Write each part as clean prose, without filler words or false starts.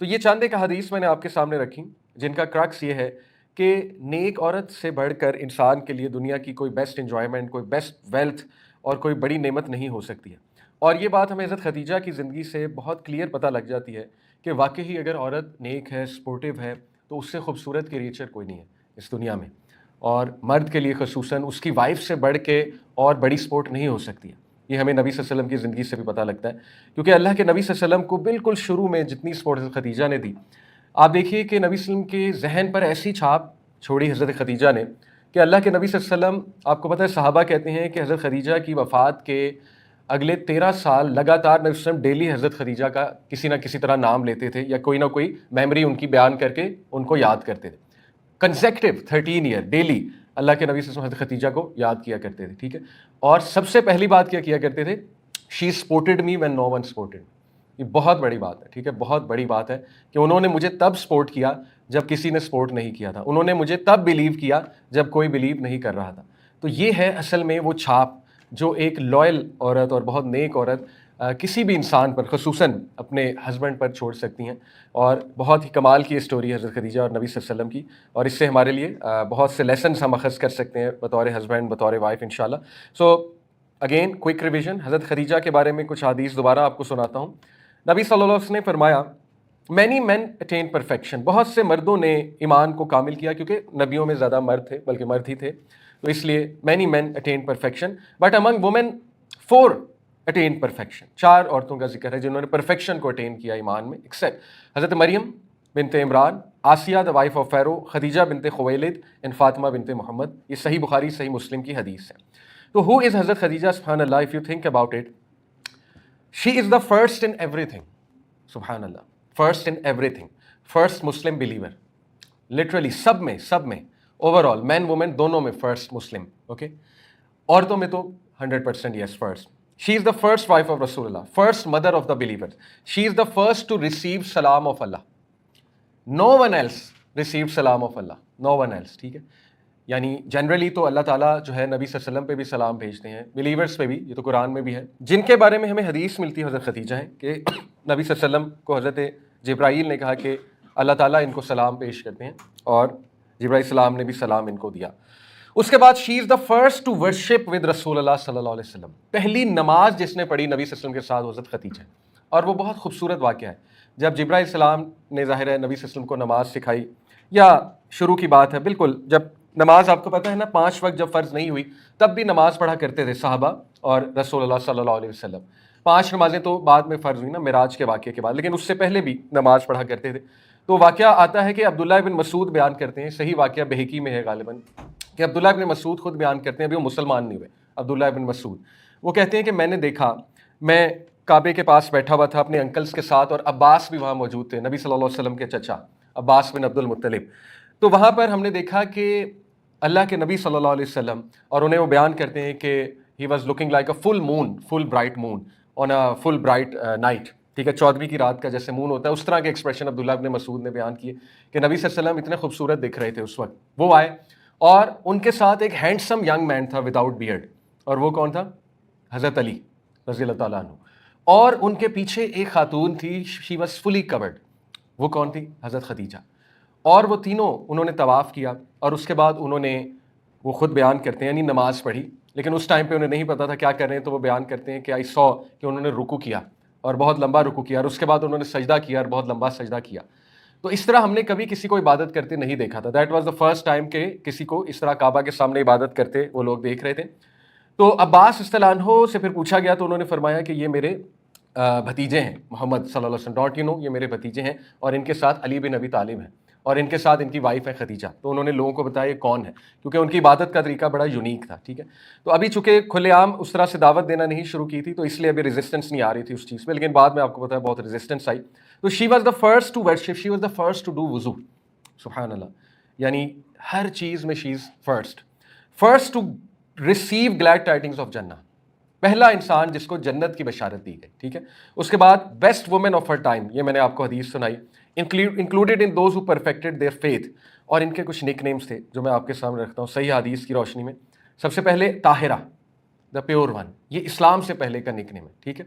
تو یہ چند ایک حدیث میں نے آپ کے سامنے رکھی جن کا کرکس یہ ہے کہ نیک عورت سے بڑھ کر انسان کے لیے دنیا کی کوئی بیسٹ انجوائمنٹ، کوئی بیسٹ ویلتھ اور کوئی بڑی نعمت نہیں ہو سکتی ہے۔ اور یہ بات ہمیں حضرت خدیجہ کی زندگی سے بہت کلیئر پتہ لگ جاتی ہے کہ واقعی اگر عورت نیک ہے، سپورٹیو ہے، تو اس سے خوبصورت کریچر کوئی نہیں ہے اس دنیا میں، اور مرد کے لیے خصوصاً اس کی وائف سے بڑھ کے اور بڑی سپورٹ نہیں ہو سکتی ہے۔ یہ ہمیں نبی صلی اللہ علیہ وسلم کی زندگی سے بھی پتہ لگتا ہے، کیونکہ اللہ کے نبی صلی اللہ علیہ وسلم کو بالکل شروع میں جتنی سپورٹ حضرت خدیجہ نے دی، آپ دیکھیے کہ نبی صلی اللہ علیہ وسلم کے ذہن پر ایسی چھاپ چھوڑی حضرت خدیجہ نے کہ اللہ کے نبی صلی اللہ علیہ وسلم، آپ کو پتہ ہے صحابہ کہتے ہیں کہ حضرت خدیجہ کی وفات کے اگلے 13 سال لگاتار نبی صلی اللہ علیہ وسلم ڈیلی حضرت خدیجہ کا کسی نہ کسی طرح نام لیتے تھے یا کوئی نہ کوئی میموری ان کی بیان کر کے ان کو یاد کرتے تھے۔ کنسیکٹیو 13 ایئر ڈیلی اللہ کے نبی صلی اللہ علیہ وسلم حضرت خدیجہ کو یاد کیا کرتے تھے، ٹھیک ہے۔ اور سب سے پہلی بات کیا کرتے تھے، she supported me when no one supported. یہ بہت بڑی بات ہے، ٹھیک ہے، بہت بڑی بات ہے کہ انہوں نے مجھے تب سپورٹ کیا جب کسی نے سپورٹ نہیں کیا تھا، انہوں نے مجھے تب بلیو کیا جب کوئی بلیو نہیں کر رہا تھا۔ تو یہ ہے اصل میں وہ چھاپ جو ایک لائل عورت اور بہت نیک عورت کسی بھی انسان پر، خصوصاً اپنے ہسبینڈ پر چھوڑ سکتی ہیں۔ اور بہت ہی کمال کی اسٹوری ہے حضرت خدیجہ اور نبی صلی اللہ علیہ وسلم کی، اور اس سے ہمارے لیے بہت سے لیسنس ہم اخذ کر سکتے ہیں بطور ہسبینڈ، بطور وائف انشاءاللہ۔ سو اگین کوئک ریویژن، حضرت خدیجہ کے بارے میں کچھ حدیث دوبارہ آپ کو سناتا ہوں۔ نبی صلی اللہ علیہ وسلم نے فرمایا، مینی مین اٹین پرفیکشن، بہت سے مردوں نے ایمان کو کامل کیا، کیونکہ نبیوں میں زیادہ مرد تھے، بلکہ مرد ہی تھے، تو اس لیے many men attain perfection, but among women 4 attain perfection, 4 عورتوں کا ذکر ہے جنہوں نے پرفیکشن کو اٹین کیا ایمان میں، ایکسیپٹ حضرت مریم بنت Imran, Asiya the wife of Pharaoh, Khadija بنت خویلد اینڈ فاطمہ بنت محمد۔ یہ صحیح بخاری صحیح مسلم کی حدیث ہے۔ تو ہو از حضرت خدیجہ؟ سبحان اللہ، if you think about it, she is the first in everything, سبحان اللہ، first in everything, first Muslim believer, literally سب میں اوور آل، مین وومن دونوں میں فرسٹ مسلم، اوکے، عورتوں میں تو 100% yes first. She is the first wife of رسول اللہ، first mother of the believer, she is the first to receive سلام آف اللہ، نو ون ایلس ریسیو سلام آف اللہ، نو ون ایلس، ٹھیک ہے۔ یعنی جنرلی تو اللہ تعالیٰ جو ہے نبی صلی اللہ علیہ وسلم پہ بھی سلام بھیجتے ہیں، بلیورس پہ بھی، یہ تو قرآن میں بھی ہے۔ جن کے بارے میں ہمیں حدیث ملتی ہے حضرت خدیجہ ہیں کہ نبی صلی اللہ علیہ وسلم کو حضرت جبرائیل نے کہا کہ اللہ تعالیٰ ان کو سلام پیش کرتے ہیں، اور جبرائیل السلام نے بھی سلام ان کو دیا۔ اس کے بعد she is the first to worship with رسول اللہ صلی اللہ علیہ وسلم، پہلی نماز جس نے پڑھی نبی صلی اللہ علیہ وسلم کے ساتھ حضرت خدیجہ، اور وہ بہت خوبصورت واقعہ ہے۔ جب جبرائیل السلام نے ظاہر ہے نبی صلی اللہ علیہ وسلم کو نماز سکھائی، یا شروع کی بات ہے بالکل، جب نماز آپ کو پتہ ہے نا 5 وقت جب فرض نہیں ہوئی تب بھی نماز پڑھا کرتے تھے صحابہ اور رسول اللہ صلی اللہ علیہ وسلم۔ 5 نمازیں تو بعد میں فرض ہوئی نا معراج کے واقعے کے بعد، لیکن اس سے پہلے بھی نماز پڑھا کرتے تھے۔ تو واقعہ آتا ہے کہ عبداللہ بن مسعود بیان کرتے ہیں، صحیح واقعہ بہقی میں ہے غالباً، کہ عبداللہ بن مسعود خود بیان کرتے ہیں، ابھی وہ مسلمان نہیں ہوئے، عبداللہ بن مسعود، وہ کہتے ہیں کہ میں نے دیکھا، میں کعبے کے پاس بیٹھا ہوا تھا اپنے انکلس کے ساتھ، اور عباس بھی وہاں موجود تھے، نبی صلی اللہ علیہ وسلم کے چچا عباس بن عبد المطلب۔ تو وہاں پر ہم نے دیکھا کہ اللہ کے نبی صلی اللہ علیہ وسلم، اور انہیں وہ بیان کرتے ہیں کہ he was looking like a full moon, full bright moon on a full bright night, ٹھیک ہے، 14ویں کی رات کا جیسے مون ہوتا ہے، اس طرح کے ایکسپریشن عبداللہ ابن مسعود نے بیان کیے کہ نبی صلی اللہ علیہ وسلم اتنے خوبصورت دکھ رہے تھے اس وقت۔ وہ آئے اور ان کے ساتھ ایک ہینڈسم ینگ مین تھا وداؤٹ بیئرڈ، اور وہ کون تھا؟ حضرت علی رضی اللہ تعالیٰ عنہ، اور ان کے پیچھے ایک خاتون تھی، شی واز فلی کورڈ، وہ کون تھی؟ حضرت خدیجہ۔ اور وہ تینوں انہوں نے طواف کیا، اور اس کے بعد انہوں نے، وہ خود بیان کرتے ہیں، یعنی نماز پڑھی، لیکن اس ٹائم پہ انہیں نہیں پتا تھا کیا کر رہے ہیں، تو وہ بیان کرتے ہیں کہ آئی سو کہ انہوں نے رکوع کیا، اور بہت لمبا رکوع کیا، اور اس کے بعد انہوں نے سجدہ کیا، اور بہت لمبا سجدہ کیا۔ تو اس طرح ہم نے کبھی کسی کو عبادت کرتے نہیں دیکھا تھا، that was the first time کہ کسی کو اس طرح کعبہ کے سامنے عبادت کرتے وہ لوگ دیکھ رہے تھے۔ تو عباس رضی اللہ عنہ سے پھر پوچھا گیا، تو انہوں نے فرمایا کہ یہ میرے بھتیجے ہیں محمد صلی اللہ علیہ وسلم، ڈونٹ یو نو، یہ میرے بھتیجے ہیں، اور ان کے ساتھ علی بن ابی طالب ہیں، اور ان کے ساتھ ان کی وائف ہے خدیجہ۔ تو انہوں نے لوگوں کو بتایا یہ کون ہے، کیونکہ ان کی عبادت کا طریقہ بڑا یونیک تھا، ٹھیک ہے۔ تو ابھی چونکہ کھلے عام اس طرح سے دعوت دینا نہیں شروع کی تھی، تو اس لیے ابھی ریزسٹنس نہیں آ رہی تھی اس چیز پہ، لیکن بعد میں آپ کو پتا ہے بہت ریزسٹنس آئی۔ تو she was the first to worship, she was the first to do وضو، سبحان اللہ، یعنی ہر چیز میں she is first to receive glad tidings of جنہ، پہلا انسان جس کو جنت کی بشارت دی گئی، ٹھیک ہے۔ اس کے بعد best women of her time, یہ میں نے آپ کو حدیث سنائی، included in those who perfected their faith, اور ان کے کچھ نک نیمز تھے جو میں آپ کے سامنے رکھتا ہوں صحیح حدیث کی روشنی میں۔ سب سے پہلے طاہرہ، دا پیور ون، یہ اسلام سے پہلے کا نک نیم ہے، ٹھیک ہے،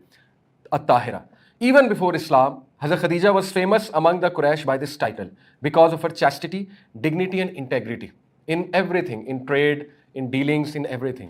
الطاہرہ، Even before Islam, Hazrat Khadija was famous among the Quraysh by this title because of her chastity, dignity and integrity in everything, in trade, in dealings, in everything.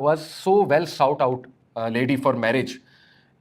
was so well sought out lady for marriage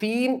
3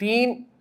3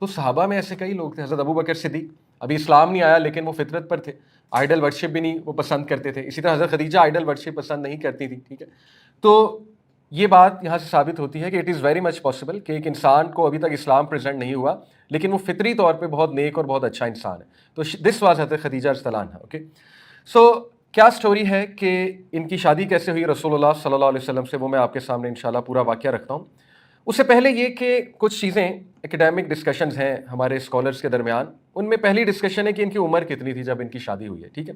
تو صحابہ میں ایسے کئی لوگ تھے. حضرت ابو بکر صدیق, ابھی اسلام نہیں آیا لیکن وہ فطرت پر تھے, آئیڈل ورشپ بھی نہیں وہ پسند کرتے تھے. اسی طرح حضرت خدیجہ آئیڈل ورشپ پسند نہیں کرتی تھی. ٹھیک ہے, تو یہ بات یہاں سے ثابت ہوتی ہے کہ it is very much possible کہ ایک انسان کو ابھی تک اسلام پریزنٹ نہیں ہوا لیکن وہ فطری طور پہ بہت نیک اور بہت اچھا انسان ہے. تو دس واز حضرت خدیجہ رضی اللہ عنہا. اوکے, سو کیا سٹوری ہے کہ ان کی شادی کیسے ہوئی رسول اللہ صلی اللہ علیہ وسلم سے, وہ میں آپ کے سامنے انشاءاللہ پورا واقعہ رکھتا ہوں. اس سے پہلے یہ کہ کچھ چیزیں ایکڈیمک ڈسکشنز ہیں ہمارے اسکالرس کے درمیان. ان میں پہلی ڈسکشن ہے کہ ان کی عمر کتنی تھی جب ان کی شادی ہوئی ہے. ٹھیک ہے,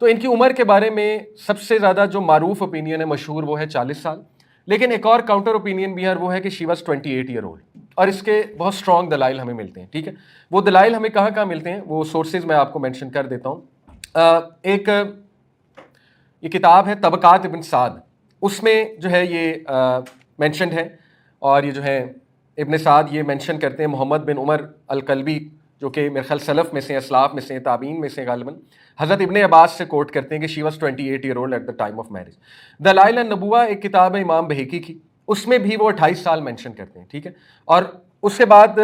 تو ان کی عمر کے بارے میں سب سے زیادہ جو معروف اوپینین ہے, مشہور, وہ ہے 40 سال. لیکن ایک اور کاؤنٹر اوپینین بھی ہے, وہ ہے کہ شی واز 28 ایئر اولڈ, اور اس کے بہت اسٹرانگ دلائل ہمیں ملتے ہیں. ٹھیک ہے, وہ دلائل ہمیں کہاں کہاں ملتے ہیں, وہ سورسز میں آپ کو مینشن کر دیتا ہوں. ایک یہ کتاب ہے طبقات ابن سعد, اس میں جو ہے یہ مینشنڈ ہے, اور یہ جو ہے ابن سعد یہ مینشن کرتے ہیں محمد بن عمر القلبی, جو کہ میرے خیال سلف میں سے, اسلاف میں سے, تابعین میں سے غالباً, حضرت ابن عباس سے کوٹ کرتے ہیں کہ she was 28 year old at the time of marriage. دلائل النبوہ ایک کتاب ہے امام بہیقی کی, اس میں بھی وہ 28 سال مینشن کرتے ہیں. ٹھیک ہے, اور اس کے بعد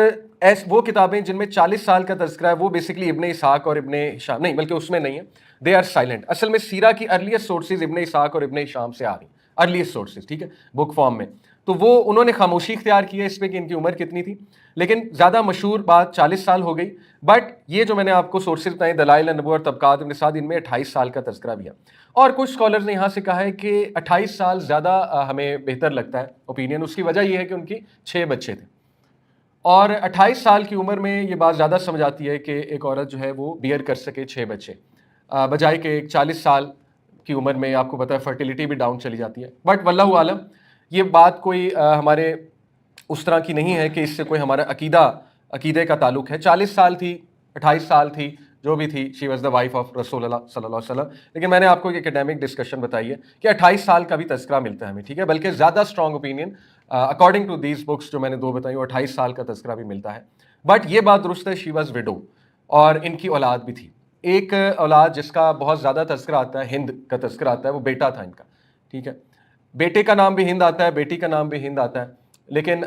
وہ کتابیں جن میں 40 سال کا تذکرہ ہے وہ بیسکلی ابن اسحاق اور ابن ہشام, نہیں بلکہ اس میں نہیں ہے, دے آر سائلنٹ. اصل میں سیرہ کی ارلیسٹ سورسز ابن اسحاق اور ابن ہشام سے آ رہی ہیں, ارلیسٹ سورسز. ٹھیک ہے, بک فارم میں. تو وہ انہوں نے خاموشی اختیار کی ہے اس پہ کہ ان کی عمر کتنی تھی, لیکن زیادہ مشہور بات 40 سال ہو گئی. بٹ یہ جو میں نے آپ کو سورسز بتائیں, دلائل النبوہ اور طبقات ابن سعد, ان میں 28 سال کا تذکرہ بھی ہے. اور کچھ اسکالرز نے یہاں سے کہا ہے کہ 28 سال زیادہ ہمیں بہتر لگتا ہے اوپینین. اس کی وجہ یہ ہے کہ ان کی 6 بچے تھے, اور 28 سال کی عمر میں یہ بات زیادہ سمجھ آتی ہے کہ ایک عورت جو ہے وہ بیئر کر سکے 6 بچے, بجائے کہ 40 سال کی عمر میں آپ کو پتہ ہے فرٹیلیٹی بھی ڈاؤن چلی جاتی ہے. بٹ واللہ عالم, یہ بات کوئی ہمارے اس طرح کی نہیں ہے کہ اس سے کوئی ہمارا عقیدے کا تعلق ہے. 40 سال تھی, 28 سال تھی, جو بھی تھی, شی واز دا وائف آف رسول اللہ صلی اللہ علیہ وسلم. لیکن میں نے آپ کو ایک ایکڈیمک ڈسکشن بتائی ہے کہ 28 سال کا بھی تذکرہ ملتا ہے ہمیں. ٹھیک ہے, بلکہ زیادہ strong opinion according to these books جو میں نے 2 بتائیں, وہ 28 سال کا تذکرہ بھی ملتا ہے. بٹ یہ بات درست ہے, شی واز وڈو, اور ان کی اولاد بھی تھی. ایک اولاد جس کا بہت زیادہ تذکرہ آتا ہے, ہند کا تذکرہ آتا ہے, وہ بیٹا تھا ان کا. ٹھیک ہے, بیٹے کا نام بھی ہند آتا ہے, بیٹی کا نام بھی ہند آتا ہے, لیکن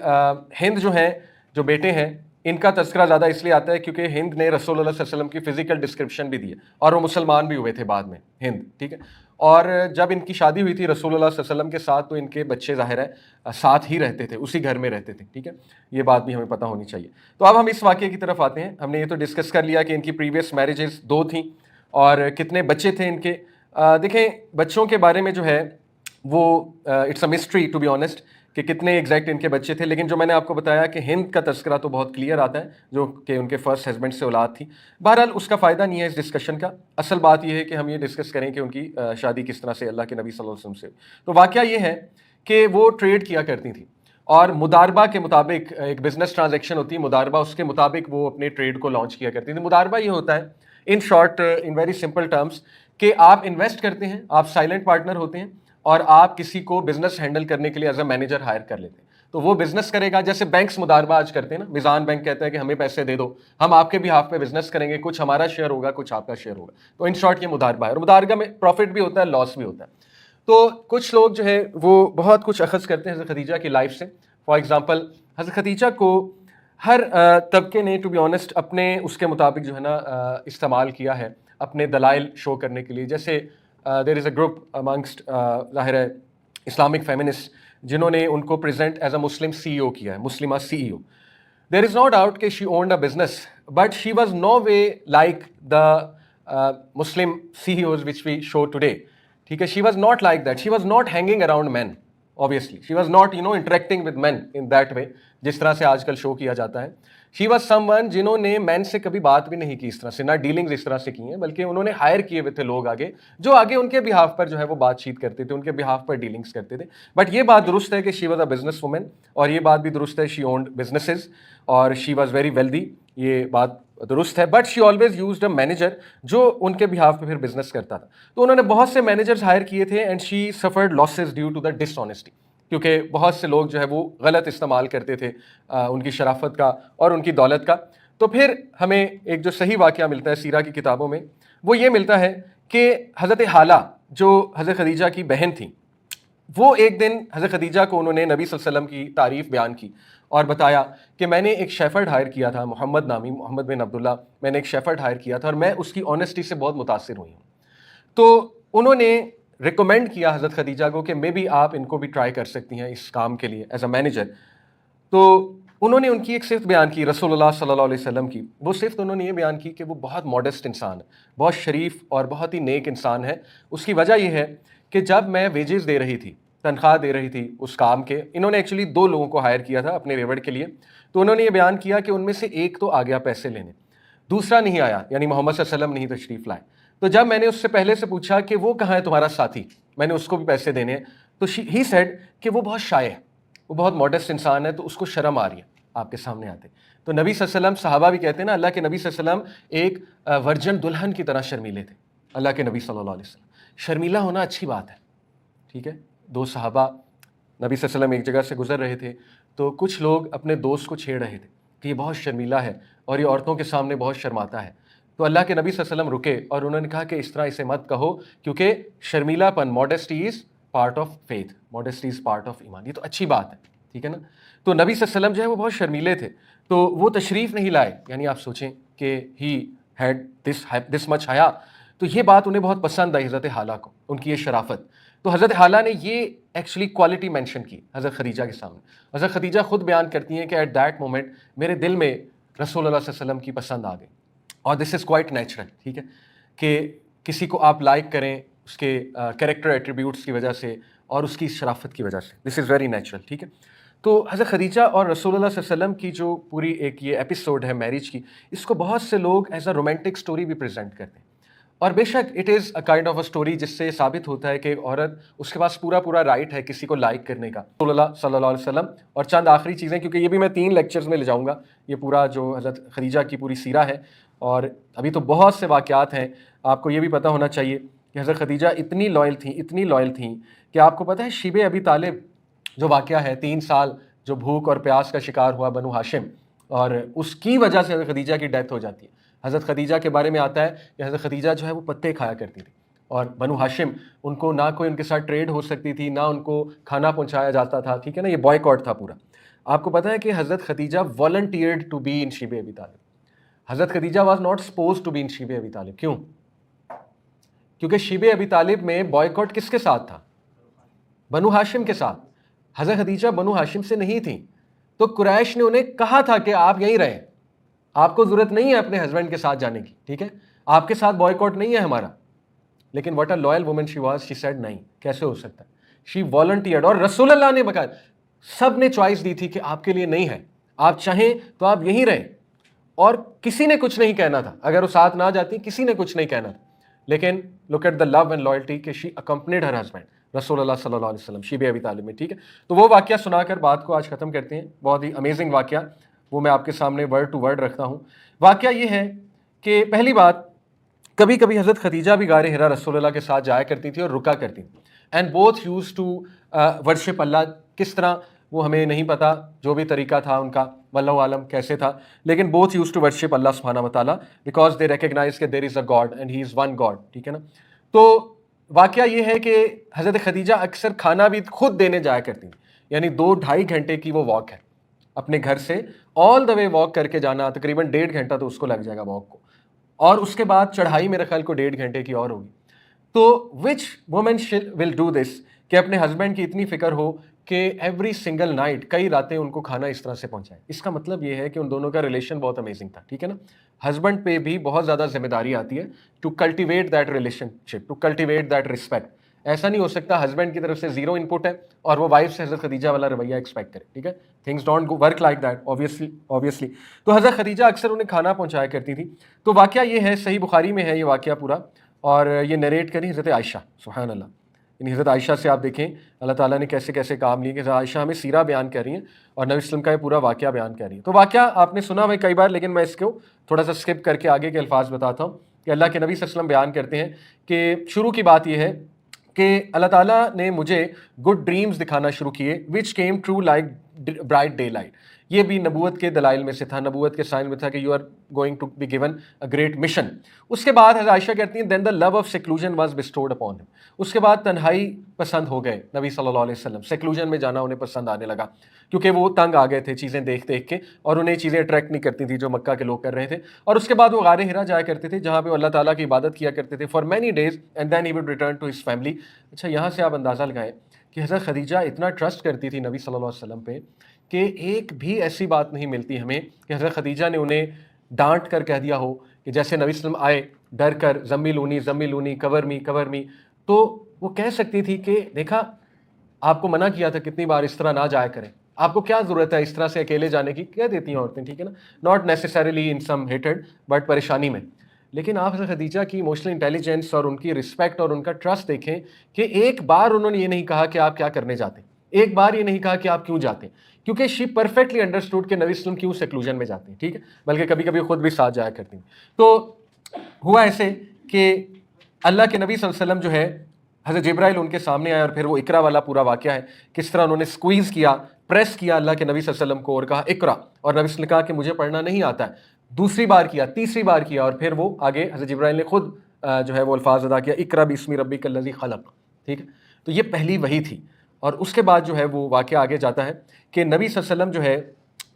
ہند جو ہیں, جو بیٹے ہیں, ان کا تذکرہ زیادہ اس لیے آتا ہے کیونکہ ہند نے رسول اللہ صلی اللہ علیہ وسلم کی فزیکل ڈسکرپشن بھی دی ہے, اور وہ مسلمان بھی ہوئے تھے بعد میں, ہند. ٹھیک ہے, اور جب ان کی شادی ہوئی تھی رسول اللہ صلی اللہ علیہ وسلم کے ساتھ, تو ان کے بچے ظاہر ہے ساتھ ہی رہتے تھے, اسی گھر میں رہتے تھے. ٹھیک ہے, یہ بات بھی ہمیں پتہ ہونی چاہیے. تو اب ہم اس واقعے کی طرف آتے ہیں. ہم نے یہ تو ڈسکس کر لیا کہ ان کی پریویس میرجز 2 تھیں اور کتنے بچے تھے ان کے. دیکھیں بچوں کے بارے میں جو ہے وہ it's a mystery to be honest کہ کتنے ایگزیکٹ ان کے بچے تھے. لیکن جو میں نے آپ کو بتایا کہ ہند کا تذکرہ تو بہت کلیئر آتا ہے, جو کہ ان کے فرسٹ ہسبینڈ سے اولاد تھی. بہرحال اس کا فائدہ نہیں ہے اس ڈسکشن کا. اصل بات یہ ہے کہ ہم یہ ڈسکس کریں کہ ان کی شادی کس طرح سے اللہ کے نبی صلی اللہ علیہ وسلم سے. تو واقعہ یہ ہے کہ وہ ٹریڈ کیا کرتی تھیں, اور مداربہ کے مطابق ایک بزنس ٹرانزیکشن ہوتی ہے, مداربہ, اس کے مطابق وہ اپنے ٹریڈ کو لانچ کیا کرتی تھیں. مداربہ یہ ہوتا ہے in short, in very simple terms, کہ آپ انویسٹ کرتے ہیں, آپ سائلنٹ پارٹنر ہوتے ہیں, اور آپ کسی کو بزنس ہینڈل کرنے کے لیے ایز اے مینیجر ہائر کر لیتے ہیں. تو وہ بزنس کرے گا, جیسے بینکس مداربہ آج کرتے ہیں نا, میزان بینک کہتا ہے کہ ہمیں پیسے دے دو, ہم آپ کے بھی ہاف پہ بزنس کریں گے, کچھ ہمارا شیئر ہوگا, کچھ آپ کا شیئر ہوگا. تو ان شارٹ یہ مداربہ ہے, اور مداربہ میں پروفٹ بھی ہوتا ہے, لاس بھی ہوتا ہے. تو کچھ لوگ جو ہے وہ بہت کچھ اخذ کرتے ہیں حضرت خدیجہ کی لائف سے. فار ایگزامپل حضرت خدیجہ کو ہر طبقے نے ٹو بی آنیسٹ اپنے اس کے مطابق جو ہے نا استعمال کیا ہے اپنے دلائل شو کرنے کے لیے. جیسے دیر از اے گروپ امنگسٹ ظاہر ہے اسلامک فیمنسٹ جنہوں نے ان کو present as a Muslim C ای او کیا ہے, مسلمہ سی ای او. دیر از نو ڈاؤٹ کہ she owned a business, but she was no way like the Muslim C E Os which we show today. ٹھیک ہے, she was not like that, she was not hanging around men, obviously she was not interacting with men in that way جس طرح سے آج کل شو کیا جاتا ہے. she was someone جنہوں نے مین سے کبھی بات بھی نہیں کی اس طرح سے, نہ ڈیلنگز اس طرح سے کی ہیں, بلکہ انہوں نے ہائر کیے ہوئے تھے لوگ آگے, جو آگے ان کے بہاف پر جو ہے وہ بات چیت کرتے تھے, ان کے بہاف پر ڈیلنگز کرتے تھے. بٹ یہ بات درست ہے کہ she was a business woman, اور یہ بات بھی درست ہے she owned businesses, اور she was very wealthy, یہ بات درست ہے. But she always used a manager جو ان کے بہاف پہ پھر بزنس کرتا تھا. تو انہوں نے بہت سے مینیجرز ہائر کیے تھے, and she suffered losses due to the dishonesty, کیونکہ بہت سے لوگ جو ہے وہ غلط استعمال کرتے تھے ان کی شرافت کا اور ان کی دولت کا. تو پھر ہمیں ایک جو صحیح واقعہ ملتا ہے سیرہ کی کتابوں میں, وہ یہ ملتا ہے کہ حضرت حالہ جو حضرت خدیجہ کی بہن تھیں, وہ ایک دن حضرت خدیجہ کو انہوں نے نبی صلی اللہ علیہ وسلم کی تعریف بیان کی اور بتایا کہ میں نے ایک شیفرڈ ہائر کیا تھا، محمد نامی، محمد بن عبداللہ، میں نے ایک شیفرڈ ہائر کیا تھا اور میں اس کی آنیسٹی سے بہت متاثر ہوئی ہوں. تو انہوں نے ریکمینڈ کیا حضرت خدیجہ کو کہ مے بی آپ ان کو بھی ٹرائی کر سکتی ہیں اس کام کے لیے ایز اے مینیجر. تو انہوں نے ان کی ایک صفت بیان کی رسول اللہ صلی اللہ علیہ وسلم کی. وہ صفت انہوں نے یہ بیان کی کہ وہ بہت ماڈسٹ انسان ہے، بہت شریف اور بہت ہی نیک انسان ہے. اس کی وجہ یہ ہے کہ جب میں ویجز دے رہی تھی، تنخواہ دے رہی تھی اس کام کے، انہوں نے ایکچولی 2 لوگوں کو ہائر کیا تھا اپنے ریوڑ کے لیے. تو انہوں نے یہ بیان کیا کہ ان میں سے ایک تو آ گیا پیسے لینے، دوسرا نہیں آیا، یعنی محمد صلی اللہ علیہ وسلم نہیں تشریف لائے. تو جب میں نے اس سے پہلے سے پوچھا کہ وہ کہاں ہے تمہارا ساتھی، میں نے اس کو بھی پیسے دینے ہیں، تو ہی سیڈ کہ وہ بہت شائع ہے، وہ بہت ماڈسٹ انسان ہے، تو اس کو شرم آ رہی ہے آپ کے سامنے آتے. تو نبی صلی اللہ علیہ وسلم، صحابہ بھی کہتے ہیں نا، اللہ کے نبی صلی اللہ علیہ وسلم ایک ورجن دلہن کی طرح شرمیلے تھے. اللہ کے نبی صلی اللہ علیہ وسلم شرمیلا ہونا اچھی بات ہے، ٹھیک ہے. 2 صحابہ نبی صلی اللہ علیہ وسلم ایک جگہ سے گزر رہے تھے، تو کچھ لوگ اپنے دوست کو چھیڑ رہے تھے کہ یہ بہت شرمیلا ہے اور یہ عورتوں کے سامنے بہت شرماتا ہے. تو اللہ کے نبی صلی اللہ علیہ وسلم رکے اور انہوں نے کہا کہ اس طرح اسے مت کہو، کیونکہ شرمیلا پن، modesty is part of faith, modesty is part of ایمان، یہ تو اچھی بات ہے، ٹھیک ہے نا. تو نبی صلی اللہ علیہ وسلم جو ہے وہ بہت شرمیلے تھے، تو وہ تشریف نہیں لائے. یعنی آپ سوچیں کہ ہی ہیڈ دس مچ حیا. تو یہ بات انہیں بہت پسند آئی حضرت حالہ کو، ان کی یہ شرافت. تو حضرت حالہ نے یہ ایکچولی کوالٹی مینشن کی حضرت خدیجہ کے سامنے. حضرت خدیجہ خود بیان کرتی ہیں کہ ایٹ دیٹ مومنٹ میرے دل میں رسول اللہ صلی اللہ علیہ وسلم کی پسند آ گئی. اور دس از کوائٹ نیچرل، ٹھیک ہے، کہ کسی کو آپ لائک کریں اس کے کریکٹر ایٹریبیوٹس کی وجہ سے اور اس کی شرافت کی وجہ سے. دس از ویری نیچرل، ٹھیک ہے. تو حضرت خدیجہ اور رسول اللہ صلی اللہ علیہ وسلم کی جو پوری ایک یہ ایپیسوڈ ہے میرج کی، اس کو بہت سے لوگ ایز اے رومانٹک سٹوری بھی پریزنٹ کرتے ہیں. اور بے شک it is a kind of a story جس سے ثابت ہوتا ہے کہ ایک عورت، اس کے پاس پورا رائٹ ہے کسی کو لائک کرنے کا، رسول اللہ صلی اللہ علیہ وسلم. اور چند آخری چیزیں، کیونکہ یہ بھی میں 3 لیکچرز میں لے جاؤں گا، یہ پورا جو حضرت خدیجہ کی پوری سیرہ ہے. اور ابھی تو بہت سے واقعات ہیں. آپ کو یہ بھی پتہ ہونا چاہیے کہ حضرت خدیجہ اتنی لائل تھیں کہ آپ کو پتہ ہے شیب ابی طالب جو واقعہ ہے، 3 سال جو بھوک اور پیاس کا شکار ہوا بنو ہاشم، اور اس کی وجہ سے حضرت خدیجہ کی ڈیتھ ہو جاتی ہے. حضرت خدیجہ کے بارے میں آتا ہے کہ حضرت خدیجہ جو ہے وہ پتے کھایا کرتی تھی، اور بنو ہاشم ان کو نہ کوئی ان کے ساتھ ٹریڈ ہو سکتی تھی، نہ ان کو کھانا پہنچایا جاتا تھا، ٹھیک ہے نا. یہ بوائے تھا پورا. آپ کو پتہ ہے کہ حضرت Khadija volunteered to be in شیب ابی طالب. حضرت Khadija was not suppose to be in شیب ابی طالب. کیوں؟ کیونکہ شیب ابی طالب میں بوائے کس کے ساتھ تھا؟ بنو ہاشم کے ساتھ. حضرت خدیجہ بنو ہاشم سے نہیں تھیں، تو قریش نے انہیں کہا تھا کہ آپ یہیں رہیں، آپ کو ضرورت نہیں ہے اپنے ہسبینڈ کے ساتھ جانے کی، ٹھیک ہے، آپ کے ساتھ بوائے نہیں ہے ہمارا. لیکن what a loyal woman she was, she said نہیں، کیسے ہو سکتا ہے. شی والنٹیئرڈ. اور رسول اللہ نے بقایا سب نے چوائس دی تھی کہ آپ کے لیے نہیں ہے، آپ چاہیں تو آپ یہیں رہیں، اور کسی نے کچھ نہیں کہنا تھا. اگر وہ ساتھ نہ جاتی کسی نے کچھ نہیں کہنا تھا. لیکن look at the love and loyalty کہ شی اکمپنیڈ ہر ہسبینڈ رسول اللہ صلی اللہ علیہ وسلم شیب ابی طالب میں، ٹھیک ہے. تو وہ واقعہ سنا کر بات کو آج ختم کرتے ہیں. بہت ہی امیزنگ واقعہ، وہ میں آپ کے سامنے ورڈ ٹو ورڈ رکھتا ہوں. واقعہ یہ ہے کہ پہلی بات، کبھی کبھی حضرت خدیجہ بھی غار حرا رسول اللہ کے ساتھ جایا کرتی تھی اور رکا کرتی تھی. And both used to worship اللہ. کس طرح وہ ہمیں نہیں پتا، جو بھی طریقہ تھا ان کا واللہ عالم کیسے تھا، لیکن بوتھ یوز ٹو ورشپ اللہ سبحانہ و تعالیٰ بیکاز دے ریکگنائز کہ there is a God and he is one God, ٹھیک ہے نا. تو واقعہ یہ ہے کہ حضرت خدیجہ اکثر کھانا بھی خود دینے جایا کرتی ہیں. یعنی 2-2.5 گھنٹے کی وہ واک ہے اپنے گھر سے، آل دا وے واک کر کے جانا، تقریباً 1.5 گھنٹہ تو اس کو لگ جائے گا واک کو، اور اس کے بعد چڑھائی میرے خیال کو 1.5 گھنٹے کی اور ہوگی. تو وچ وومن ول ڈو دس کہ اپنے ہسبینڈ کی اتنی فکر ہو کہ ایوری سنگل نائٹ، کئی راتیں ان کو کھانا اس طرح سے پہنچائے. اس کا مطلب یہ ہے کہ ان دونوں کا ریلیشن بہت امیزنگ تھا، ٹھیک ہے نا. ہسبینڈ پہ بھی بہت زیادہ ذمہ داری آتی ہے to cultivate that relationship, to cultivate that respect. ایسا نہیں ہو سکتا ہسبینڈ کی طرف سے 0 انپٹ ہے اور وہ وائف سے حضرت خدیجہ والا رویہ ایکسپیکٹ کرے، ٹھیک ہے. Things don't work like that obviously. تو حضرت خدیجہ اکثر انہیں کھانا پہنچایا کرتی تھی. تو واقعہ یہ ہے، صحیح بخاری میں ہے یہ واقعہ پورا، اور یہ نریٹ کری حضرت عائشہ، سبحان اللہ. یعنی حضرت عائشہ سے آپ دیکھیں اللہ تعالیٰ نے کیسے کیسے کام لیے کہ حضرت عائشہ ہمیں سیرہ بیان کر رہی ہیں اور نبی وسلم کا یہ پورا واقعہ بیان کر رہی ہیں. تو واقعہ آپ نے سنا ہوئے کئی بار، لیکن میں اس کو تھوڑا سا اسکپ کر کے آگے کے الفاظ بتاتا ہوں کہ اللہ کے نبی صلی اللہ علیہ وسلم بیان کرتے ہیں کہ شروع کی بات یہ ہے کہ اللہ تعالیٰ نے مجھے گڈ ڈریمز دکھانا شروع کیے which came true like bright day light. یہ بھی نبوت کے دلائل میں سے تھا, نبوت کے سائن میں تھا کہ you are going to be given a great mission. اس کے بعد حضرت عائشہ کہتی ہیں then the love of seclusion was bestowed upon him. اس کے بعد تنہائی پسند ہو گئے نبی صلی اللہ علیہ وسلم, سیکلوژن میں جانا انہیں پسند آنے لگا, کیونکہ وہ تنگ آ گئے تھے چیزیں دیکھ دیکھ کے, اور انہیں چیزیں اٹریکٹ نہیں کرتی تھیں جو مکہ کے لوگ کر رہے تھے. اور اس کے بعد وہ غار ہرا جایا کرتے تھے جہاں پہ وہ اللہ تعالیٰ کی عبادت کیا کرتے تھے for many days, and then he would return to his family. اچھا, یہاں سے آپ اندازہ لگائیں کہ حضرت خدیجہ اتنا ٹرسٹ کرتی تھی نبی صلی اللہ علیہ وسلم پہ کہ ایک بھی ایسی بات نہیں ملتی ہمیں کہ حضرت خدیجہ نے انہیں ڈانٹ کر کہہ دیا ہو کہ جیسے نبی صلی اللہ علیہ وسلم آئے ڈر کر زمیلونی زمیلونی کور می کور می, تو وہ کہہ سکتی تھی کہ دیکھا آپ کو منع کیا تھا کتنی بار اس طرح نہ جایا کریں, آپ کو کیا ضرورت ہے اس طرح سے اکیلے جانے کی, کہہ دیتی ہیں عورتیں, ٹھیک ہے نا, not necessarily in some heated but پریشانی میں. لیکن آپ حضرت خدیجہ کی ایموشنل انٹیلیجنس اور ان کی رسپیکٹ اور ان کا ٹرسٹ دیکھیں کہ ایک بار انہوں نے یہ نہیں کہا کہ آپ کیا کرنے جاتے ہیں, ایک بار یہ نہیں کہا کہ آپ کیوں جاتے ہیں, کیونکہ شی پرفیکٹلی انڈرسٹوڈ کہ نبی صلی اللہ علیہ وسلم کیوں سیکلوژن میں جاتے ہیں, ٹھیک ہے, بلکہ کبھی کبھی خود بھی ساتھ جایا کرتی ہیں. تو ہوا ایسے کہ اللہ کے نبی صلی اللہ علیہ وسلم جو ہے حضرت جبرائیل ان کے سامنے آئے, اور پھر وہ اقرا والا پورا واقعہ ہے کس طرح انہوں نے سکویز کیا, پریس کیا اللہ کے نبی صلی اللہ علیہ وسلم کو اور کہا اقرا, اور نبی صلی اللہ علیہ وسلم نے کہا کہ مجھے پڑھنا نہیں آتا ہے, دوسری بار کیا, تیسری بار کیا, اور پھر وہ آگے حضرت جبرائیل نے خود جو ہے وہ الفاظ ادا کیا اقرا بسم ربک الذی خلق, ٹھیک ہے. تو یہ پہلی وحی تھی, اور اس کے بعد جو ہے وہ واقعہ آگے جاتا ہے کہ نبی صلی اللہ علیہ وسلم جو ہے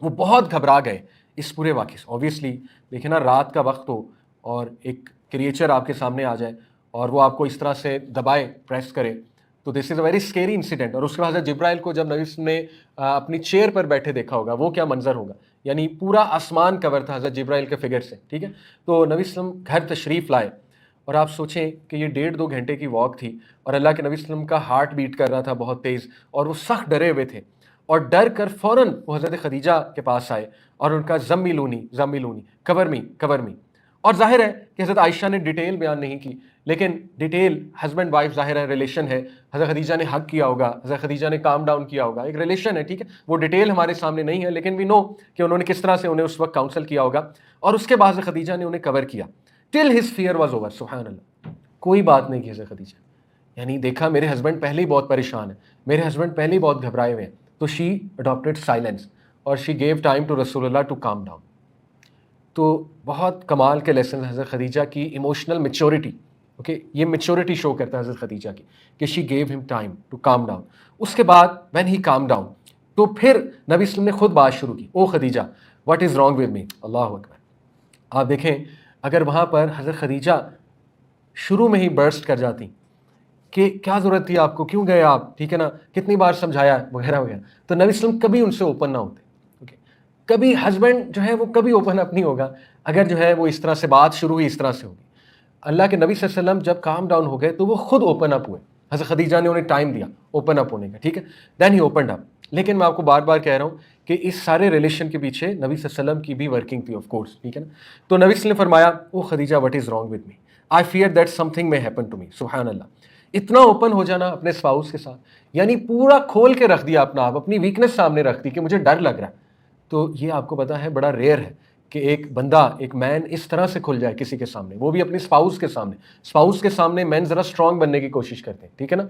وہ بہت گھبرا گئے اس پورے واقعے سے. اوبویسلی دیکھیں نا, رات کا وقت ہو اور ایک کریچر آپ کے سامنے آ جائے اور وہ آپ کو اس طرح سے دبائے, پریس کرے, تو دس از اے ویری اسکیری انسیڈنٹ. اور اس کے بعد حضرت جبرائیل کو جب نبی نے اپنی چیئر پر بیٹھے دیکھا ہوگا وہ کیا منظر ہوگا, یعنی پورا آسمان کور تھا حضرت جبرائیل کے فگر سے, ٹھیک ہے. تو نبی صلی اللہ علیہ وسلم گھر تشریف لائے, اور آپ سوچیں کہ یہ 1.5-2 گھنٹے کی واک تھی, اور اللہ کے نبی صلی اللہ علیہ وسلم کا ہارٹ بیٹ کر رہا تھا بہت تیز, اور وہ سخت ڈرے ہوئے تھے, اور ڈر کر فوراً وہ حضرت خدیجہ کے پاس آئے اور ان کا زمیلونی زمیلونی کور می کور می. اور ظاہر ہے کہ حضرت عائشہ نے ڈیٹیل بیان نہیں کی, لیکن ڈیٹیل ہسبینڈ وائف ظاہر ہے ریلیشن ہے, حضرت خدیجہ نے حق کیا ہوگا, حضرت خدیجہ نے کام ڈاؤن کیا ہوگا, ایک ریلیشن ہے, ٹھیک ہے. وہ ڈیٹیل ہمارے سامنے نہیں ہے, لیکن وی نو کہ انہوں نے کس طرح سے انہیں اس وقت کاؤنسل کیا ہوگا. اور اس کے بعد حضرت خدیجہ نے انہیں کور کیا ٹل ہز فیئر واز اوور. سبحان اللہ, کوئی بات نہیں کی حضرت خدیجہ, یعنی دیکھا میرے ہسبینڈ پہلے ہی بہت پریشان ہے, میرے ہسبینڈ پہلے ہی بہت گھبرائے ہوئے ہیں, تو شی اڈاپٹیڈ سائلنس, اور شی گیو ٹائم ٹو رسول اللہ ٹو کام ڈاؤن. تو بہت کمال کے لیسن حضرت خدیجہ کی ایموشنل میچورٹی, اوکے, یہ میچورٹی شو کرتا ہے حضرت خدیجہ کی کہ شی گیو ہم ٹائم ٹو کام ڈاؤن. اس کے بعد وین ہی کام ڈاؤن, تو پھر نبی صلی اللہ علیہ وسلم نے خود بات شروع کی, oh Khadija what is wrong with me. اللہ اکبر. آپ دیکھیں اگر وہاں پر حضرت خدیجہ شروع میں ہی برسٹ کر جاتی کہ کیا ضرورت تھی آپ کو, کیوں گئے آپ, ٹھیک ہے نا, کتنی بار سمجھایا وغیرہ وغیرہ, تو نبی صلی اللہ علیہ وسلم کبھی ان سے اوپن نہ ہوتے. کبھی ہسبینڈ جو ہے وہ کبھی اوپن اپ نہیں ہوگا اگر جو ہے وہ اس طرح سے بات شروع ہوئی اس طرح سے ہوگی. اللہ کے نبی صلی اللہ علیہ وسلم جب کام ڈاؤن ہو گئے تو وہ خود اوپن اپ ہوئے, حضرت خدیجہ نے انہیں ٹائم دیا اوپن اپ ہونے کا, ٹھیک ہے, دین ہی اوپنڈ اپ. لیکن میں آپ کو بار بار کہہ رہا ہوں کہ اس سارے ریلیشن کے پیچھے نبی صلی اللہ علیہ وسلم کی بھی ورکنگ تھی, آف کورس, ٹھیک ہے نا. تو نبی صلی اللہ علیہ وسلم نے فرمایا oh Khadija what is wrong with me, I fear that something may happen to me. سبحان اللہ, اتنا اوپن ہو جانا اپنے اسپاؤس کے ساتھ, یعنی پورا کھول کے رکھ دیا اپنا آپ, اپنی ویکنس سامنے رکھ دی کہ مجھے ڈر لگ رہا ہے. تو یہ آپ کو پتا ہے بڑا ریئر ہے کہ ایک بندہ, ایک مین اس طرح سے کھل جائے کسی کے سامنے, وہ بھی اپنی اسپاؤس کے سامنے. اسپاؤس کے سامنے مین ذرا اسٹرانگ بننے کی کوشش کرتے ہیں, ٹھیک ہے نا,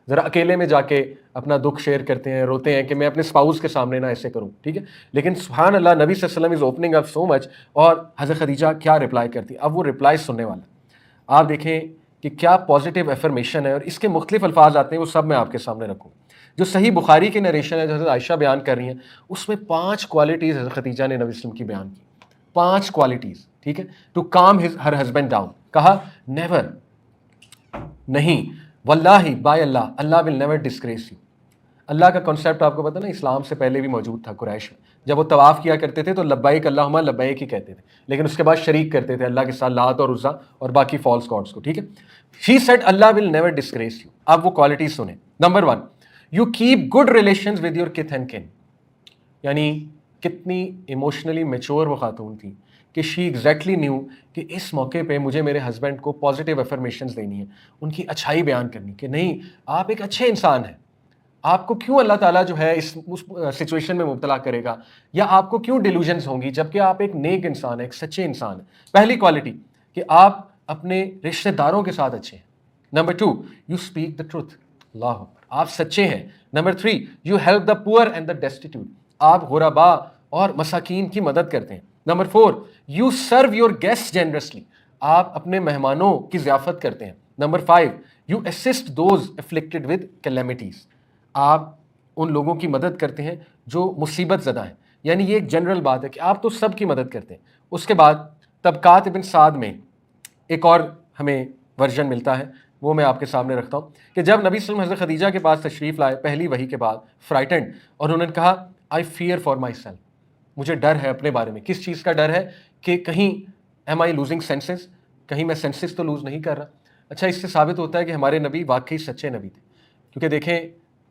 ذرا اکیلے میں جا کے اپنا دکھ شیئر کرتے ہیں, روتے ہیں کہ میں اپنے اسپاؤس کے سامنے نہ ایسے کروں, ٹھیک ہے. لیکن سبحان اللہ نبی صلی اللہ علیہ وسلم از اوپننگ اپ سو مچ, اور حضرت خدیجہ کیا رپلائی کرتی. اب وہ رپلائی سننے والا آپ دیکھیں کہ کیا پازیٹیو افرمیشن ہے, اور اس کے مختلف الفاظ آتے ہیں, وہ سب میں آپ کے سامنے رکھوں. جو صحیح بخاری کی نریشن ہے جو حضرت عائشہ بیان کر رہی ہیں, اس میں 5 کوالٹیز حضرت خدیجہ نے نبی صلی اللہ علیہ وسلم کی بیان کی, 5 کوالٹیز, ٹھیک ہے, to calm her husband down. کہا نیور, نہیں, واللہ by Allah, Allah will never disgrace you. اللہ کا کانسیپٹ آپ کو پتہ نا اسلام سے پہلے بھی موجود تھا قریش میں. جب وہ طواف کیا کرتے تھے تو لبیک اللہم لبیک ہی کہتے تھے, لیکن اس کے بعد شریک کرتے تھے اللہ کے ساتھ لات اور عزا اور باقی فالس گاڈس کو, ٹھیک ہے. شی سیڈ اللہ ول نیور ڈسگریس یو. اب وہ کوالٹیز سنیں. Number 1, you keep good relations with your kith and kin. یعنی کتنی ایموشنلی میچور وہ خاتون تھی کہ شی ایگزیکٹلی نیو کہ اس موقع پہ مجھے میرے ہسبینڈ کو پازیٹیو افرمیشنز دینی ہے, ان کی اچھائی بیان کرنی کہ نہیں آپ ایک اچھے انسان ہیں, آپ کو کیوں اللہ تعالیٰ جو ہے اس سچویشن میں مبتلا کرے گا, یا آپ کو کیوں ڈیلوژنز ہوں گی, جبکہ آپ ایک نیک انسان ہیں, ایک سچے انسان ہیں. پہلی کوالٹی کہ آپ اپنے رشتہ داروں کے ساتھ اچھے ہیں. Number 2, you speak the truth. اللہ, آپ سچے ہیں. Number 3, you help the poor and the ڈیسٹیٹیوٹ. آپ غربا اور مساکین کی مدد کرتے ہیں. Number 4, you serve your guest generously, آپ اپنے مہمانوں کی ضیافت کرتے ہیں. Number 5, you assist those afflicted with calamities, آپ ان لوگوں کی مدد کرتے ہیں جو مصیبت زدہ ہیں. یعنی یہ ایک جنرل بات ہے کہ آپ تو سب کی مدد کرتے ہیں. اس کے بعد طبقات ابن سعد میں ایک اور ہمیں ورژن ملتا ہے, وہ میں آپ کے سامنے رکھتا ہوں کہ جب نبی صلی اللہ علیہ وسلم حضرت خدیجہ کے پاس تشریف لائے پہلی وحی کے بعد, فرائٹنڈ, اور انہوں نے کہا I fear for my self, مجھے ڈر ہے اپنے بارے میں. کس چیز کا ڈر ہے؟ کہ کہیں ایم آئی لوزنگ سینسز, کہیں میں سینسز تو لوز نہیں کر رہا. اچھا, اس سے ثابت ہوتا ہے کہ ہمارے نبی واقعی سچے نبی تھے, کیونکہ دیکھیں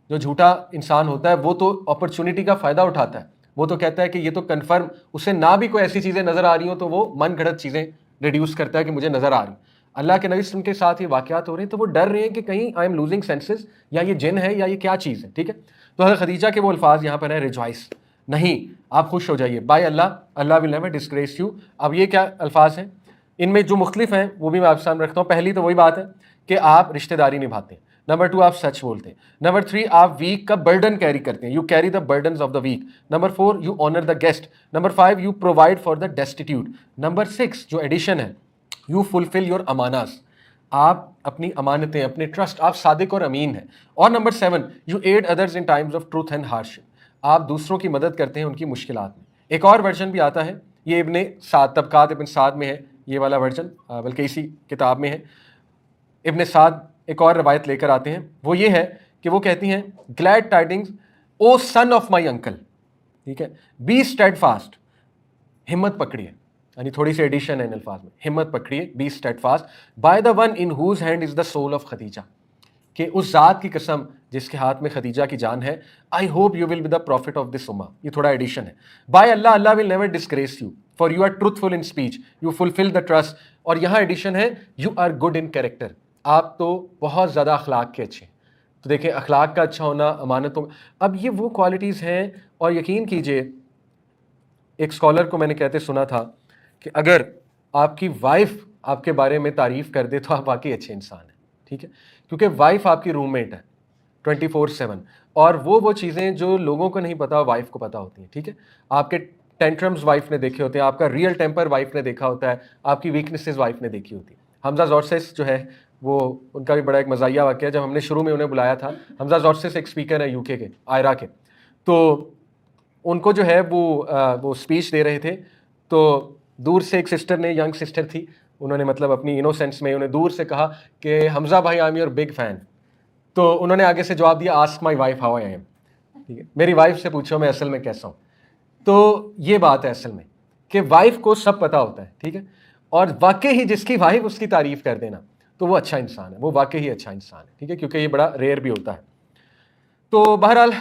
جو جھوٹا انسان ہوتا ہے وہ تو اپرچونٹی کا فائدہ اٹھاتا ہے, وہ تو کہتا ہے کہ یہ تو کنفرم, اسے نہ بھی کوئی ایسی چیزیں نظر آ رہی ہوں تو وہ من گھڑت چیزیں ریڈیوس کرتا ہے کہ مجھے نظر آ رہی. اللہ کے نبی وسلم کے ساتھ یہ واقعات ہو رہے ہیں تو وہ ڈر رہے ہیں کہ کہیں آئی ایم لوزنگ سینسز, یا یہ جن ہے یا یہ کیا چیز ہے. ٹھیک ہے, تو حضرت خدیجہ کے وہ الفاظ یہاں پر ہیں, ریجوائس, نہیں آپ خوش ہو جائیے, by Allah, Allah will never disgrace you. اب یہ کیا الفاظ ہیں, ان میں جو مختلف ہیں وہ بھی میں آپ کے سامنے رکھتا ہوں. پہلی تو وہی بات ہے کہ آپ رشتہ داری نبھاتے ہیں. نمبر 2, آپ سچ بولتے ہیں. نمبر 3, آپ ویک کا برڈن کیری کرتے ہیں, you carry the burdens of the weak. Number 4, you honour the guest. Number 5, you provide for the destitute. Number 6 جو ایڈیشن ہے, یو فلفل یور اماناز, آپ اپنی امانتیں, اپنے ٹرسٹ, آپ صادق اور امین ہیں. اور number 7, you aid others in times of truth and hardship, آپ دوسروں کی مدد کرتے ہیں ان کی مشکلات میں. ایک اور ورژن بھی آتا ہے, یہ ابن سعد, طبقات ابن سعد میں ہے یہ والا ورژن, بلکہ اسی کتاب میں ہے. ابن سعد ایک اور روایت لے کر آتے ہیں, وہ یہ ہے کہ وہ کہتی ہیں glad tidings O son of my uncle. ٹھیک ہے, بی اسٹیڈ فاسٹ, ہمت پکڑیے, یعنی تھوڑی سی ایڈیشن ہے ان الفاظ میں, ہمت پکڑیے, be steadfast, by the one in whose hand is the soul of Khadija, کہ اس ذات کی قسم جس کے ہاتھ میں خدیجہ کی جان ہے, I hope you will be the prophet of this امہ, یہ تھوڑا ایڈیشن ہے. By Allah, Allah will never disgrace you, for you are truthful in speech, you fulfil the trust. اور یہاں ایڈیشن ہے, you are good in character, آپ تو بہت زیادہ اخلاق کے اچھے ہیں. تو دیکھیں اخلاق کا اچھا ہونا, امانتوں, اب یہ وہ کوالٹیز ہیں. اور یقین کیجئے, ایک اسکالر کو میں نے کہتے سنا تھا کہ اگر آپ کی وائف آپ کے بارے میں تعریف کر دے تو آپ واقعی اچھے انسان ہیں. ٹھیک ہے, کیونکہ وائف آپ کی روم میٹ ہے 24/7, اور وہ چیزیں جو لوگوں کو نہیں پتا وائف کو پتا ہوتی ہیں. ٹھیک ہے, آپ کے ٹینٹرمز وائف نے دیکھے ہوتے ہیں, آپ کا ریئل ٹیمپر وائف نے دیکھا ہوتا ہے, آپ کی ویکنیسز وائف نے دیکھی ہوتی ہیں. حمزہ زورسس جو ہے وہ, ان کا بھی بڑا ایک مزاحیہ واقعہ ہے. جب ہم نے شروع میں انہیں بلایا تھا, حمزہ زورسس ایک اسپیکر ہے UK کے, آئرا کے, تو ان کو جو ہے وہ اسپیچ دے رہے تھے, تو دور سے ایک سسٹر نے, ینگ سسٹر تھی, انہوں نے مطلب اپنی انوسینس میں انہیں دور سے کہا کہ حمزہ بھائی I am your big fan. تو انہوں نے آگے سے جواب دیا, ask my wife how I am. ٹھیک ہے, میری وائف سے پوچھو میں اصل میں کیسا ہوں. تو یہ بات ہے اصل میں کہ وائف کو سب پتہ ہوتا ہے. ٹھیک ہے, اور واقعی ہی جس کی وائف اس کی تعریف کر دینا تو وہ اچھا انسان ہے, وہ واقعی ہی اچھا انسان ہے. ٹھیک ہے, کیونکہ یہ بڑا ریئر بھی ہوتا ہے. تو بہرحال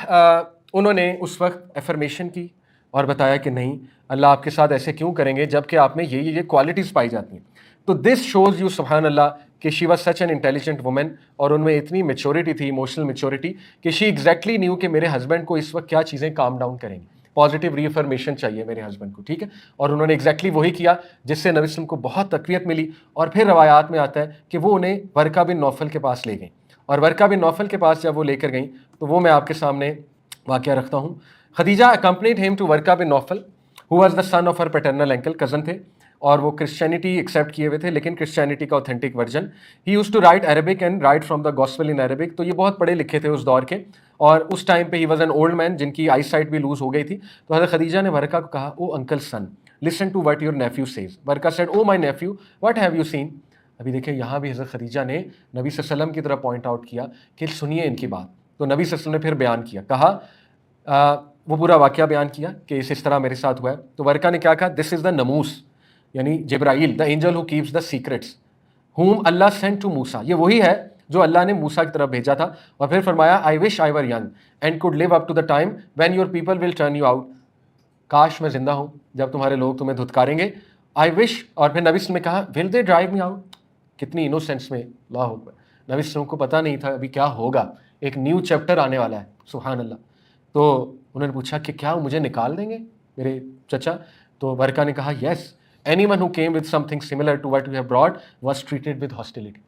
انہوں نے اس وقت افرمیشن کی اور بتایا کہ نہیں, اللہ آپ کے ساتھ ایسے کیوں کریں گے جب کہ آپ میں یہ کوالٹیز پائی جاتی ہیں. تو دس شوز یو سبحان اللہ کہ she was such an intelligent woman, اور ان میں اتنی میچورٹی تھی, ایموشنل میچورٹی, کہ شی ایگزیکٹلی نیو کہ میرے ہسبینڈ کو اس وقت کیا چیزیں کام ڈاؤن کریں گی, پازیٹیو ری افرمیشن چاہیے میرے ہسبینڈ کو. ٹھیک ہے, اور انہوں نے ایگزیکٹلی وہی کیا جس سے نبی وسلم کو بہت تقویت ملی. اور پھر روایات میں آتا ہے کہ وہ انہیں ورقہ بن نوفل کے پاس لے گئیں, اور ورقہ بن نوفل کے پاس جب وہ لے کر گئیں تو وہ میں آپ کے سامنے واقعہ رکھتا ہوں. Khadija accompanied him to Waraqa bin Nawfal who was the son of her paternal uncle, cousin تھے, اور وہ کرسچینٹی ایکسیپٹ کیے ہوئے تھے, لیکن کرسچینٹی کا authentic version. He used to write Arabic and write from the gospel in Arabic, تو یہ بہت پڑھے لکھے تھے اس دور کے, اور اس ٹائم پہ he was an old man جن کی آئی سائٹ بھی لوز ہو گئی تھی. تو حضرت خدیجہ نے ورقہ کو کہا, او انکل سن listen to what your nephew says. ورقہ said, oh my nephew what have you seen. ابھی دیکھیں یہاں بھی حضرت خدیجہ نے نبی صلی اللہ علیہ وسلم کی طرف پوائنٹ آؤٹ کیا کہ سنیے ان کی بات. تو نبی صلی اللہ علیہ وسلم نے پھر بیان کیا, کہا وہ پورا واقعہ بیان کیا کہ اس طرح میرے ساتھ ہوا ہے. تو ورقہ نے کیا کہا, دس از دا نموس, یعنی جبرائیل, the angel who keeps the secrets, whom Allah sent to موسیٰ, یہ وہی ہے جو اللہ نے موسیٰ کی طرف بھیجا تھا. اور پھر فرمایا, I wish I were young and could live up to the time when your people will turn you out. کاش میں زندہ ہوں جب تمہارے لوگ تمہیں دھتکاریں گے. I wish, اور پھر نبی صلی اللہ علیہ وسلم نے کہا, will they drive me out. کتنی انوسینس میں, اللہ اکبر, نبی صلی اللہ علیہ وسلم کو پتہ نہیں تھا ابھی کیا ہوگا, ایک نیو چیپٹر آنے والا ہے, سبحان اللہ. تو انہوں نے پوچھا کہ کیا مجھے نکال دیں گے میرے چچا. تو ورقہ نے کہا, یس, anyone who came with something similar to what you have brought was treated with hostility.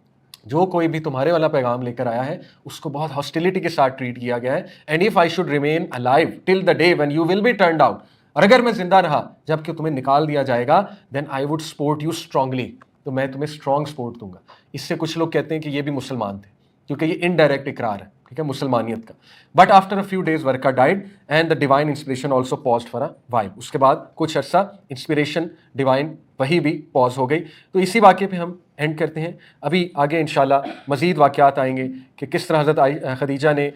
جو کوئی بھی تمہارے والا پیغام لے کر آیا ہے اس کو بہت ہاسٹیلیٹی کے ساتھ ٹریٹ کیا گیا ہے. And if I should remain alive till the day when you will be turned out, اور اگر میں زندہ رہا جب کہ تمہیں نکال دیا جائے گا, then I would support you strongly, تو میں تمہیں اسٹرانگ سپورٹ دوں گا. اس سے کچھ لوگ کہتے ہیں کہ یہ بھی مسلمان تھے, کیونکہ یہ انڈائریکٹ اقرار ہے, ٹھیک ہے, مسلمانیت کا. But after a few days ورکا died and the divine inspiration also paused for a while. اس کے بعد کچھ عرصہ انسپریشن ڈیوائن وہی بھی پاز ہو گئی. تو اسی واقعے پہ ہم اینڈ کرتے ہیں. ابھی آگے انشاءاللہ مزید واقعات آئیں گے کہ کس طرح حضرت خدیجہ نے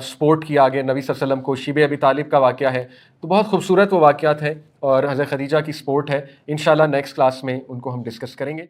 سپورٹ کیا آگے نبی صلی اللہ علیہ وسلم کو. شیب ابی طالب کا واقعہ ہے, تو بہت خوبصورت وہ واقعات ہیں اور حضرت خدیجہ کی سپورٹ ہے. انشاءاللہ نیکسٹ کلاس میں ان کو ہم ڈسکس کریں گے.